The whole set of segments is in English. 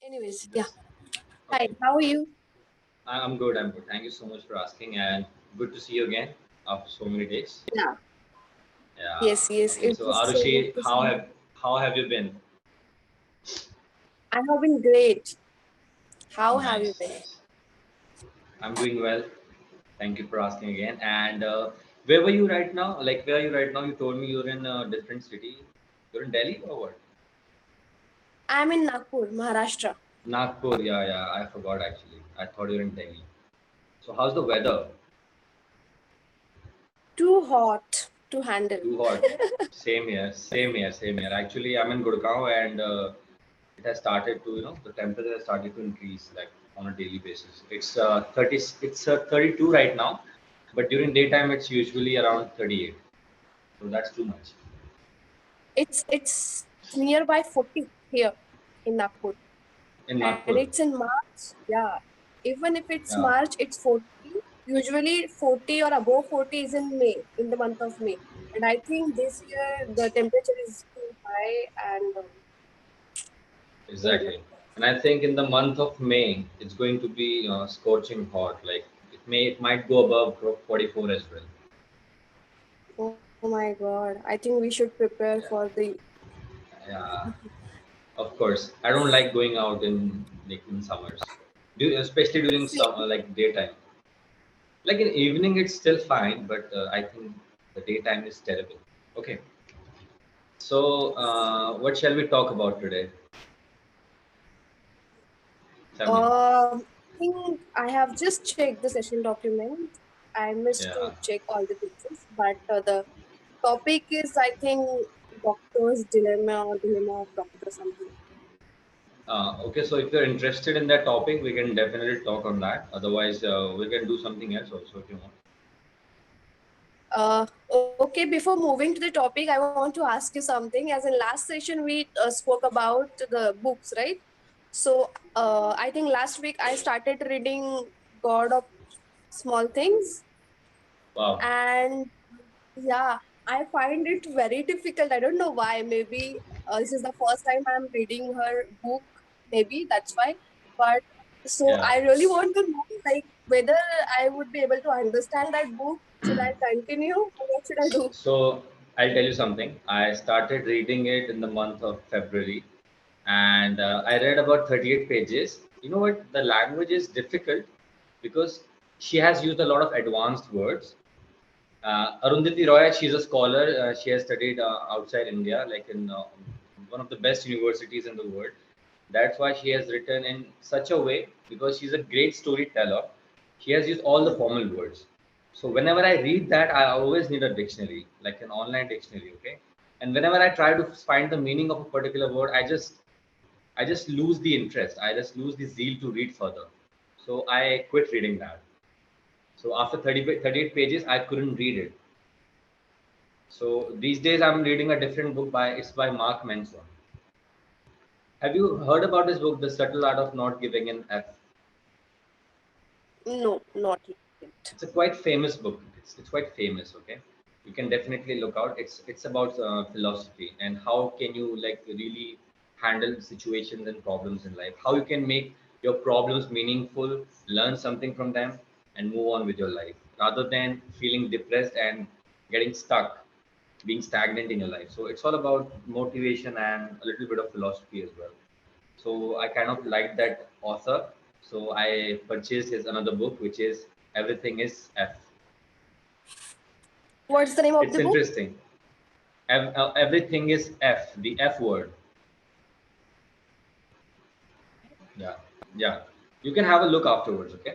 Anyways, yeah. Yes. Hi, Okay. how are you? I'm good. I'm good. Thank you so much for asking, and good to see you again after so many days. Yeah. Yeah. Yes, yes. Okay. It So was so good Arushi, to see you. how have you been? I have been great. How have you Nice, been? nice. I'm doing well. Thank you for asking again. And where were you right now? Like, where are you right now? You told me you're in a different city. You're in Delhi or what? I'm in Nagpur, Maharashtra. Nagpur. Yeah, yeah. I forgot actually. I thought you're in Delhi. So how's the weather? Too hot to handle. Too hot. Same here, same here, same here. Actually, I'm in Gurgaon and it has started to, the temperature has started to increase like on a daily basis. It's 30, it's 32 right now, but during daytime it's usually around 38. So that's too much. It's nearby 40 here in Nagpur. In And Nagpur. it's in March. Yeah. Even if it's Yeah. March, it's 40. Usually 40 or above 40 is in May, in the month of May. And I think this year the temperature is too high and oh yeah. Exactly. And I think in the month of May, it's going to be scorching hot. Like it might go above 44 as well. Oh my god. I think we should prepare Yeah. for the Yeah. Of course, I don't like going out in summers, especially during same. summer, like daytime. Like in evening, it's still fine, but I think the daytime is terrible. Okay, so what shall we talk about today? Tell me. I think I have just checked the session document. I missed to Yeah. check all the pieces, but the topic is, I think, doctor's dilemma or dilemma of doctor something. Okay, so if you're interested in that topic, we can definitely talk on that. Otherwise, we can do something else also if you want. Okay, before moving to the topic, I want to ask you something. As in last session, we spoke about the books, right? So I think last week I started reading God of Small Things, Wow. and yeah, I find it very difficult. I don't know why. Maybe this is the first time I'm reading her book. Maybe that's why. But so Yeah. I really want to know, like, whether I would be able to understand that book. Should I continue? Or what should I do? So I'll tell you something. I started reading it in the month of February, and I read about 38 pages. You know what? The language is difficult because she has used a lot of advanced words. Arundhati Roy, she's a scholar. She has studied outside India, like in one of the best universities in the world. That's why she has written in such a way because she's a great storyteller. She has used all the formal words. So whenever I read that, I always need a dictionary, like an online dictionary, okay? And whenever I try to find the meaning of a particular word, I just lose the interest. I just lose the zeal to read further. So I quit reading that. So after 38 pages, I couldn't read it. So these days I'm reading a different book by Mark Manson. Have you heard about this book, The Subtle Art of Not Giving an F? No, not yet. It's a quite famous book. It's quite famous. Okay, you can definitely look out. It's about philosophy and how can you like really handle situations and problems in life. How you can make your problems meaningful, learn something from them, and move on with your life rather than feeling depressed and getting stuck, being stagnant in your life. So it's all about motivation and a little bit of philosophy as well. So I kind of liked that author. So I purchased his another book, which is Everything is F. What's the name of It's the book? interesting. Everything is F, the F word. Yeah, yeah. You can have a look afterwards. Okay.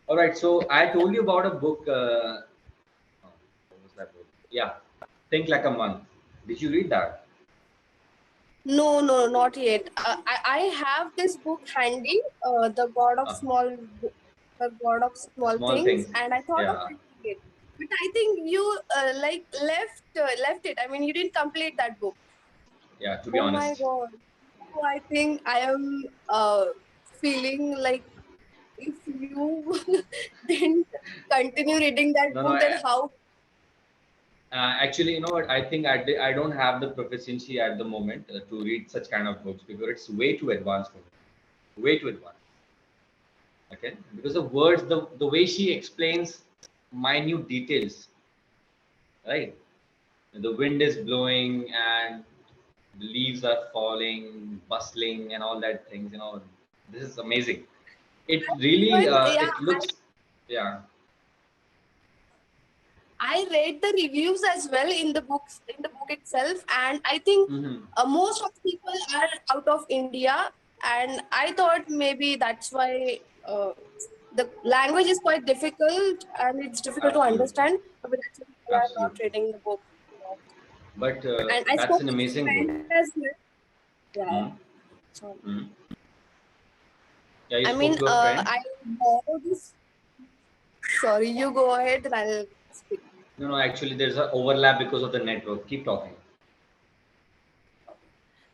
All right. So I told you about a book. What was that book? Yeah, Think Like a Monk. Did you read that? No, no, not yet. I have this book handy, the God of Uh, the God of Small Small Things, things. and I thought of Yeah, reading it, but I think you like left it. I mean, you didn't complete that book. yeah. To be Oh my honest. God! So I think I am feeling like if you didn't continue reading that No, no. book, then how? Actually, you know what? I don't have the proficiency at the moment to read such kind of books because it's way too advanced for me. way too advanced. Okay, because the words, the way she explains minute details, right? The wind is blowing and the leaves are falling, bustling, and all that things. This is amazing. It really, Even yeah, it looks, yeah. I read the reviews as well in the book itself, and I think Hmm. most of the people are out of India, and I thought maybe that's why the language is quite difficult and it's difficult to Absolutely, understand. But that's why people are not absolutely. reading the book. But And I that's spoke an with a amazing book. friend as well. Yeah. Hmm. So, Hmm. Yeah, you I spoke mean, to a friend. I borrowed this. Sorry, you go ahead, and I'll speak. No, no, actually, there's an overlap because of the network. Keep talking.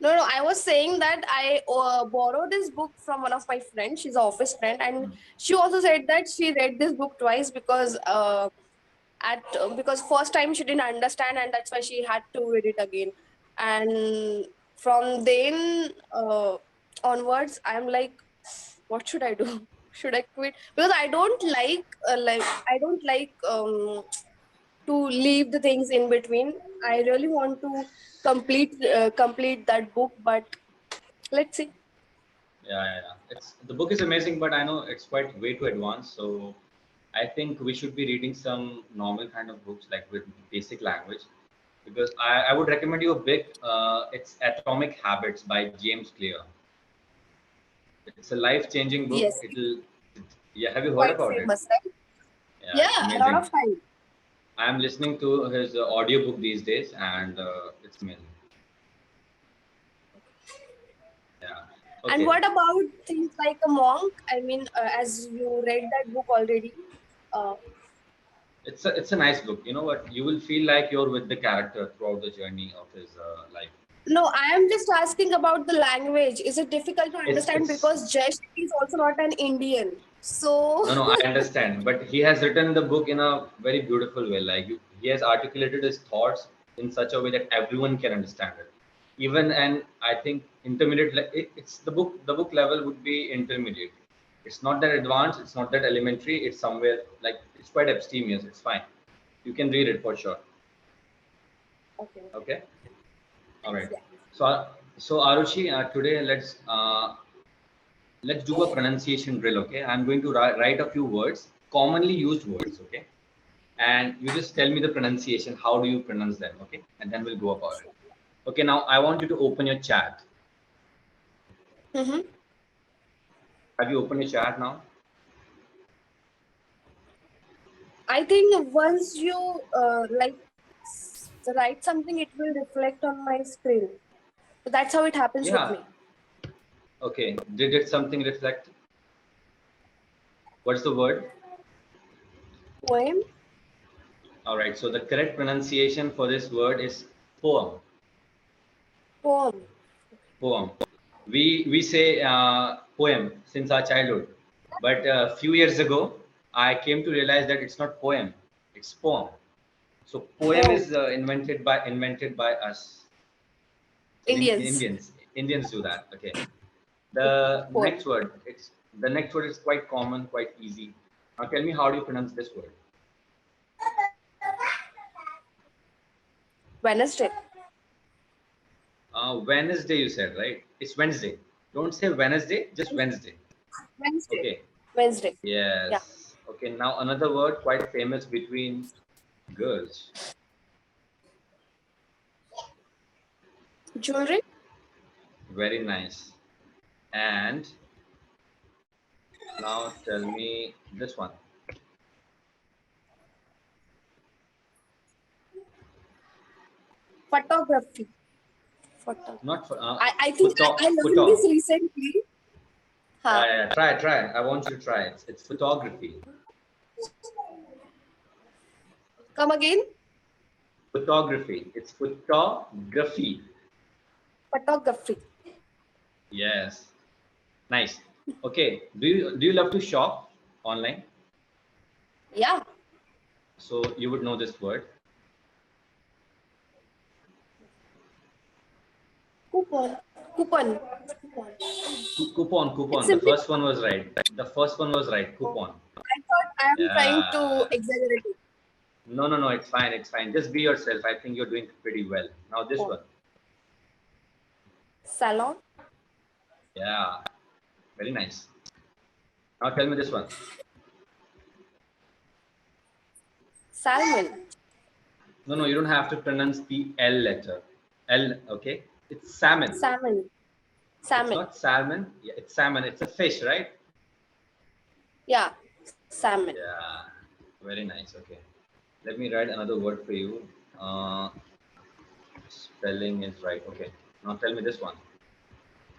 No, no, I was saying that I borrowed this book from one of my friends. She's an office friend, and she also said that she read this book twice because first time she didn't understand, and that's why she had to read it again. And from then onwards, I'm like, what should I do? Should I quit? Because I don't like to leave the things in between. I really want to complete that book, but let's see. Yeah, yeah, yeah. It's the book is amazing, but I know it's quite way too advanced. So I think we should be reading some normal kind of books like with basic language. Because I would recommend you a book. It's Atomic Habits by James Clear. It's a life-changing book. Yes, Yeah, have you heard quite about it? famous, right? Yeah, it's Yeah, a lot amazing. of time. I'm listening to his audiobook these days, and it's amazing. Yeah. And Okay. what about things like a monk? I mean, as you read that book already, uh, It's a nice book. You know what? You will feel like you're with the character throughout the journey of his life. no, I am just asking about the language. Is it difficult to understand It's because Jay Shetty is also not an Indian? So No, no, I understand, but he has written the book in a very beautiful way. Like he has articulated his thoughts in such a way that everyone can understand it. Even and I think intermediate. It's the book. The book level would be intermediate. It's not that advanced. It's not that elementary. It's somewhere like it's quite abstemious. It's fine. You can read it for sure. okay, Okay. All right. yeah. So Arushi, today let's do a pronunciation drill. Okay. I'm going to write a few words, commonly used words. Okay, and you just tell me the pronunciation. How do you pronounce them? Okay, and then we'll go about it. Okay, now I want you to open your chat. Mm-hmm. Have you opened your chat now? I think once you write something, it will reflect on my screen. So that's how it happens with Yeah. me. Okay, did it something reflect? What's the word? Poem, All right, so the correct pronunciation for this word is poem. poem. Poem. We say poem since our childhood, but a few years ago I came to realize that it's not poem, it's poem. So poem Poem. is invented by us. So Indians. Indians do that. Okay. The Poem. next word, the next word is quite common, quite easy. Now tell me, how do you pronounce this word? Wednesday. Wednesday, you said, right? It's Wednesday. Don't say Wednesday, just Wednesday. Wednesday. Okay. Wednesday. Yeah. Yes. Okay. Now another word quite famous between girls. Jewelry. Very nice. And now tell me this one. Photography. Photo. Not for, I think I learned this photo. recently. Yeah, Huh. yeah, yeah. Try. I want you to try it. It's photography. Come again. Photography. It's photography. Photography. Yes. Nice. Okay. Do you love to shop online? Yeah. So you would know this word. Coupon. Coupon. Coupon, It's coupon. The simply. first one was right. The first one was right. Oh, Coupon. I thought I am trying to Yeah. exaggerate it. No, no, no. It's fine. It's fine. Just be yourself. I think you're doing pretty well. Now this Oh. one. Salon. Yeah. Very nice. Now tell me this one. Salmon. No, no. You don't have to pronounce the L letter. L. Okay. It's salmon. Salmon. It's Salmon. not salmon. Yeah, it's salmon. It's a fish, right? Yeah. Salmon. Yeah. Very nice. Okay. Let me write another word for you. Spelling is right. Okay. Now tell me this one.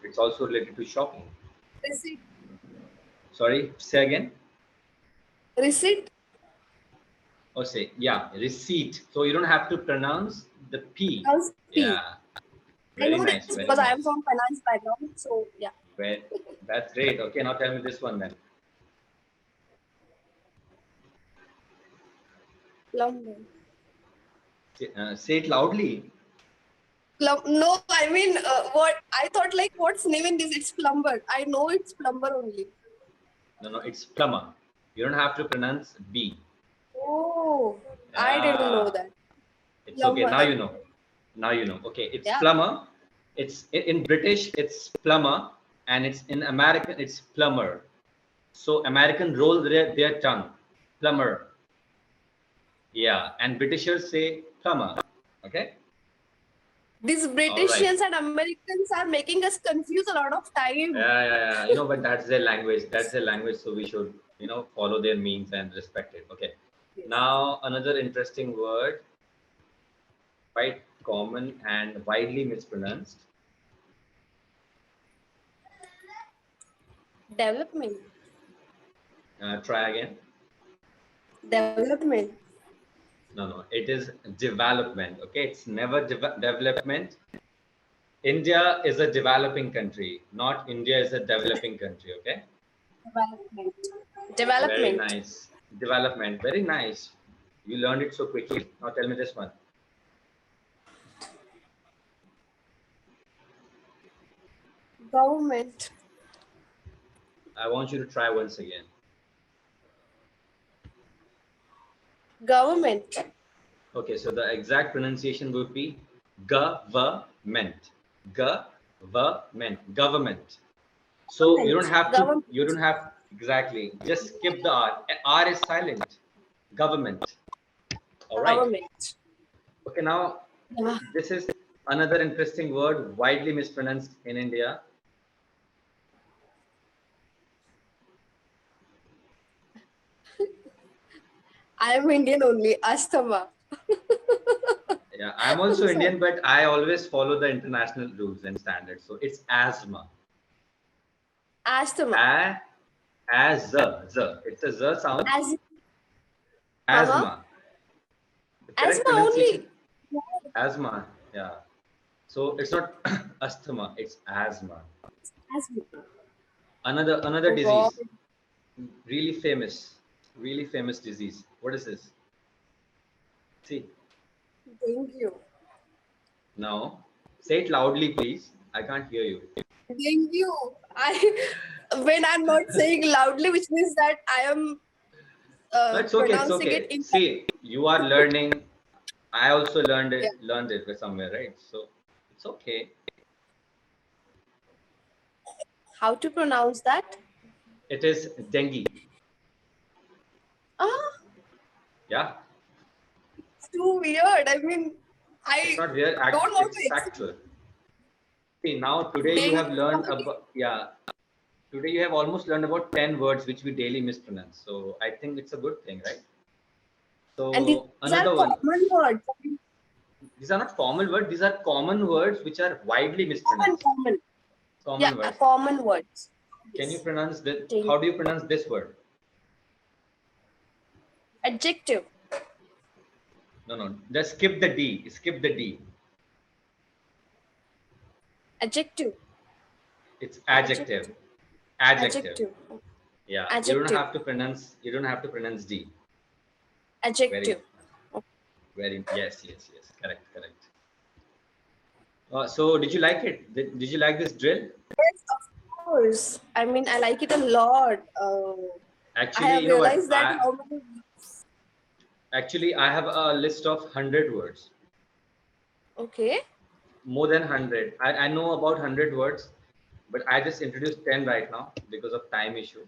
It's also related to shopping. Receipt. Sorry, say again. Receipt. Or say, yeah, receipt. So you don't have to pronounce the P. House P. Yeah. I Very know nice. this Very because I am nice. from finance background. So yeah. Well, that's great. Okay, now tell me this one then. Plumber. Say it loudly. No, I mean, what I thought like, what's name in this? It's plumber. I know it's plumber only. No, no, it's plumber. You don't have to pronounce B. Oh, I didn't know Yeah. that. It's okay. Now Plumber. you know. Now you know. Okay, it's Yeah. plumber. It's in British, it's plumber, and it's in American, it's plumber. So American roll their tongue, plumber. Yeah, and Britishers say plumber. Okay. These All right. Britishers and Americans are making us confuse a lot of time. Yeah, yeah, yeah. You know, but that's their language. That's their language. So we should, follow their means and respect it. Okay. Yes. Now another interesting word, quite common and widely mispronounced. Development. Try again. Development. No, no. It is development. Okay. It's never development. India is a developing country, not India is a developing country. Okay. Development. Very Development. nice. Development. Very nice. You learned it so quickly. Now tell me this one. Government. I want you to try once again. Government. Okay, so the exact pronunciation would be government. Government. Government. So you don't Government. have to, Government. you don't have, exactly. Just skip the R. R is silent. Government. All right. Government. Okay, now Yeah. this is another interesting word widely mispronounced in India. I am Indian only. Asthma. Yeah, I'm also Indian, but I always follow the international rules and standards. So it's asthma. Asthma. A, as z. It's a z sound. As uh-huh. Asthma. The correct Asthma pronunciation, only. asthma. Yeah. So it's not asthma, it's asthma. Asthma. Another Oh God. disease, really famous disease. What is this? See, Thank you. now say it loudly, please. I can't hear you. Thank you. I when I'm not saying loudly, which means that I am No, it's okay. It's pronouncing it okay. in. See, you are learning. I also Yeah. learned it somewhere, right? So it's okay. How to pronounce that? It is dengue. Ah, Yeah, it's too weird. I mean, it's I not weird. don't want It's to explain. factual. See, now today you Dengue. have learned about, yeah. Today you have almost learned about 10 words which we daily mispronounce. So I think it's a good thing, right? And these So are another one. common words. These are not formal words. These are common words which are widely Common, mispronounced. common. Yeah, Common words. common words. Can you Yes. pronounce this? Dengue. How do you pronounce this word? Adjective. No, no. Just skip the D. Skip the D. Adjective. It's adjective. Adjective. Adjective. Adjective. Yeah. You don't Adjective. have to pronounce. You don't have to pronounce D. Very, Adjective. very. Yes, yes, yes. Correct, correct. So did you like it? Did you like this drill? Yes, course. I mean, I like it a lot. I Actually, have you know what? realized that how many. I have a list of 100 words, Okay. more than 100. I know about 100 words, but I just introduced 10 right now because of time issue.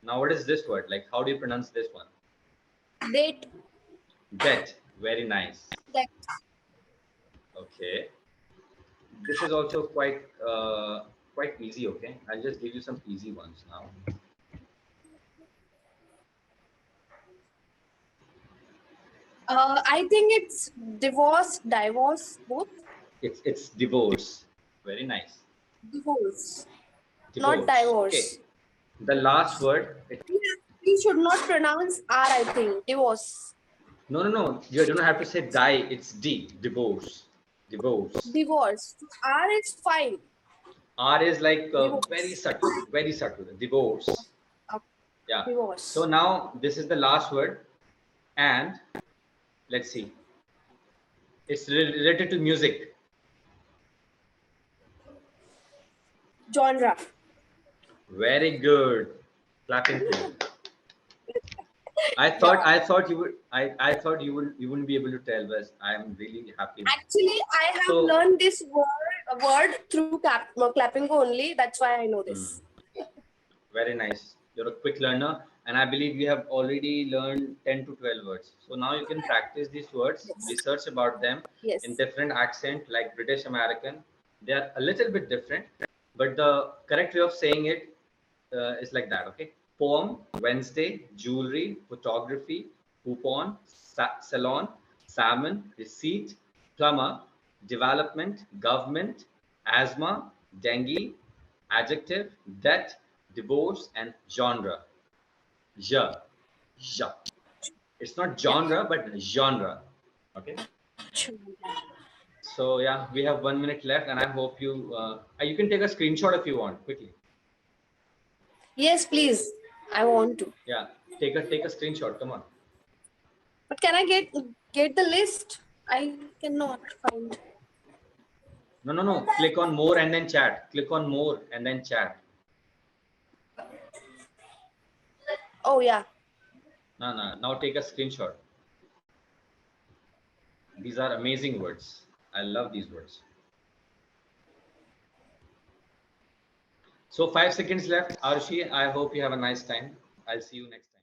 Now, what is this word? Like, how do you pronounce this one? Date. Det. Very nice. That. Okay. This is also quite easy. Okay, I'll just give you some easy ones now. I think it's divorce, both. It's divorce. Very nice. Divorce, not Divorce. Okay. divorce. The last word. We should not pronounce R, I think. Divorce. No, no, no. You don't have to say die. It's D. Divorce. Divorce. Divorce. R is fine. R is like very Divorce. subtle. Very subtle. Divorce. Uh, Yeah. So Divorce. now this is the last word, and let's see. It's related to music. Genre. Very good. Clapping for you. Yeah. I thought you wouldn't be able to tell, but I'm really happy now. Actually, I have So learned this word through Clapingo only. That's why I know hmm, this. very nice. You're a quick learner, and I believe you have already learned 10 to 12 words. So now you can practice these words, Yes. research about them in Yes. different accent, like British American. They are a little bit different, but the correct way of saying it is like that. Okay. Poem, Wednesday, jewelry, photography, coupon, salon, salmon, receipt, plumber, development, government, asthma, dengue, adjective, debt, divorce, and genre. Ja, ja. It's not Yeah. genre, but genre. Okay. So yeah, we have 1 minute left, and I hope you can take a screenshot if you want quickly. Yes, please. I want to. Yeah, take a screenshot. Come on. But can I get the list? I cannot find. No, no, no. Click on more and then chat. Click on more and then chat. Oh yeah. No, no. Now take a screenshot. These are amazing words. I love these words. So 5 seconds left. Arshi, I hope you have a nice time. I'll see you next time.